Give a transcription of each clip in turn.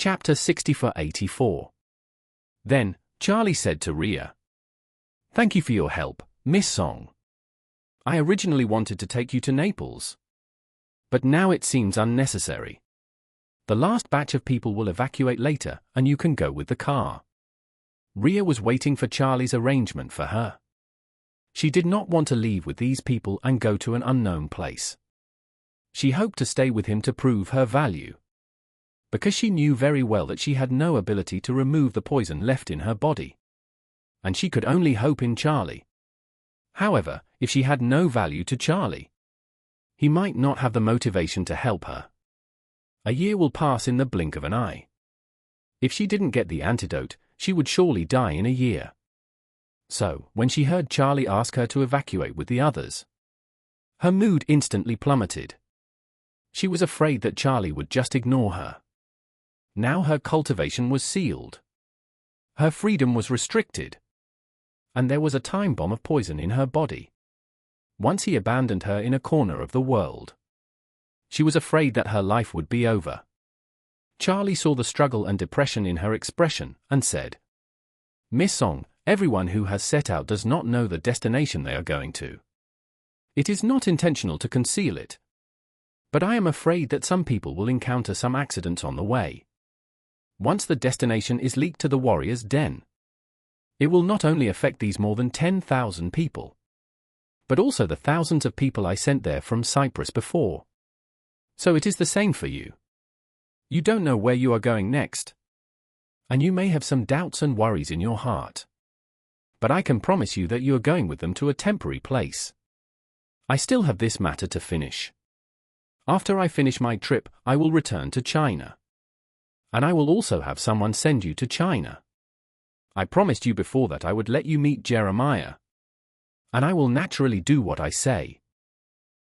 Chapter 64. Then, Charlie said to Rhea, "Thank you for your help, Miss Song. I originally wanted to take you to Naples. But now it seems unnecessary. The last batch of people will evacuate later, and you can go with the car." Rhea was waiting for Charlie's arrangement for her. She did not want to leave with these people and go to an unknown place. She hoped to stay with him to prove her value, because she knew very well that she had no ability to remove the poison left in her body. And she could only hope in Charlie. However, if she had no value to Charlie, he might not have the motivation to help her. A year will pass in the blink of an eye. If she didn't get the antidote, she would surely die in a year. So, when she heard Charlie ask her to evacuate with the others, her mood instantly plummeted. She was afraid that Charlie would just ignore her. Now her cultivation was sealed. Her freedom was restricted. And there was a time bomb of poison in her body. Once he abandoned her in a corner of the world, she was afraid that her life would be over. Charlie saw the struggle and depression in her expression, and said, "Miss Song, everyone who has set out does not know the destination they are going to. It is not intentional to conceal it. But I am afraid that some people will encounter some accidents on the way. Once the destination is leaked to the warrior's den, it will not only affect these more than 10,000 people, but also the thousands of people I sent there from Cyprus before. So it is the same for you. You don't know where you are going next, and you may have some doubts and worries in your heart. But I can promise you that you are going with them to a temporary place. I still have this matter to finish. After I finish my trip, I will return to China. And I will also have someone send you to China. I promised you before that I would let you meet Jeremiah. And I will naturally do what I say."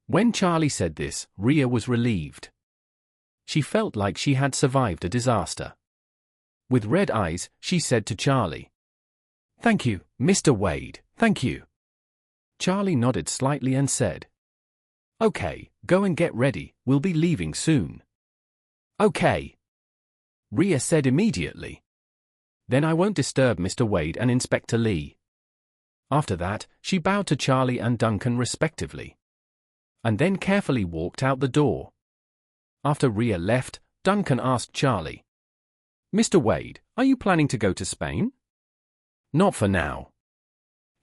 When Charlie said this, Rhea was relieved. She felt like she had survived a disaster. With red eyes, she said to Charlie, "Thank you, Mr. Wade, thank you." Charlie nodded slightly and said, "Okay, go and get ready, we'll be leaving soon." "Okay," Rhea said immediately. "Then I won't disturb Mr. Wade and Inspector Lee." After that, she bowed to Charlie and Duncan respectively, and then carefully walked out the door. After Rhea left, Duncan asked Charlie, "Mr. Wade, are you planning to go to Spain?" "Not for now."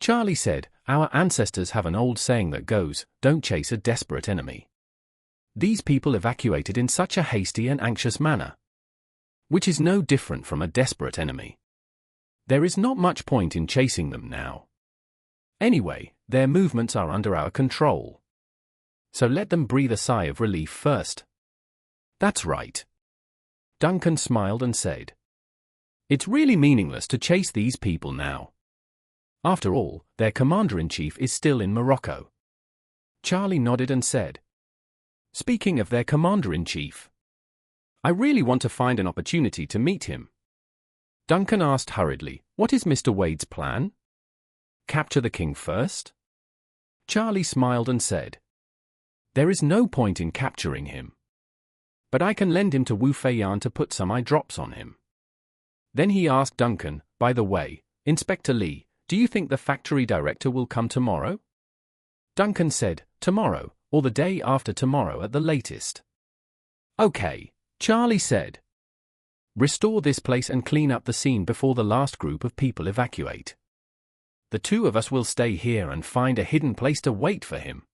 Charlie said, "Our ancestors have an old saying that goes, 'Don't chase a desperate enemy.' These people evacuated in such a hasty and anxious manner, which is no different from a desperate enemy. There is not much point in chasing them now. Anyway, their movements are under our control. So let them breathe a sigh of relief first." "That's right." Duncan smiled and said, "It's really meaningless to chase these people now. After all, their commander-in-chief is still in Morocco." Charlie nodded and said, "Speaking of their commander-in-chief, I really want to find an opportunity to meet him." Duncan asked hurriedly, "What is Mr. Wade's plan? Capture the king first?" Charlie smiled and said, "There is no point in capturing him. But I can lend him to Wu Feiyan to put some eye drops on him." Then he asked Duncan, "By the way, Inspector Lee, do you think the factory director will come tomorrow?" Duncan said, "Tomorrow, or the day after tomorrow at the latest." "Okay," Charlie said. "Restore this place and clean up the scene before the last group of people evacuate. The two of us will stay here and find a hidden place to wait for him."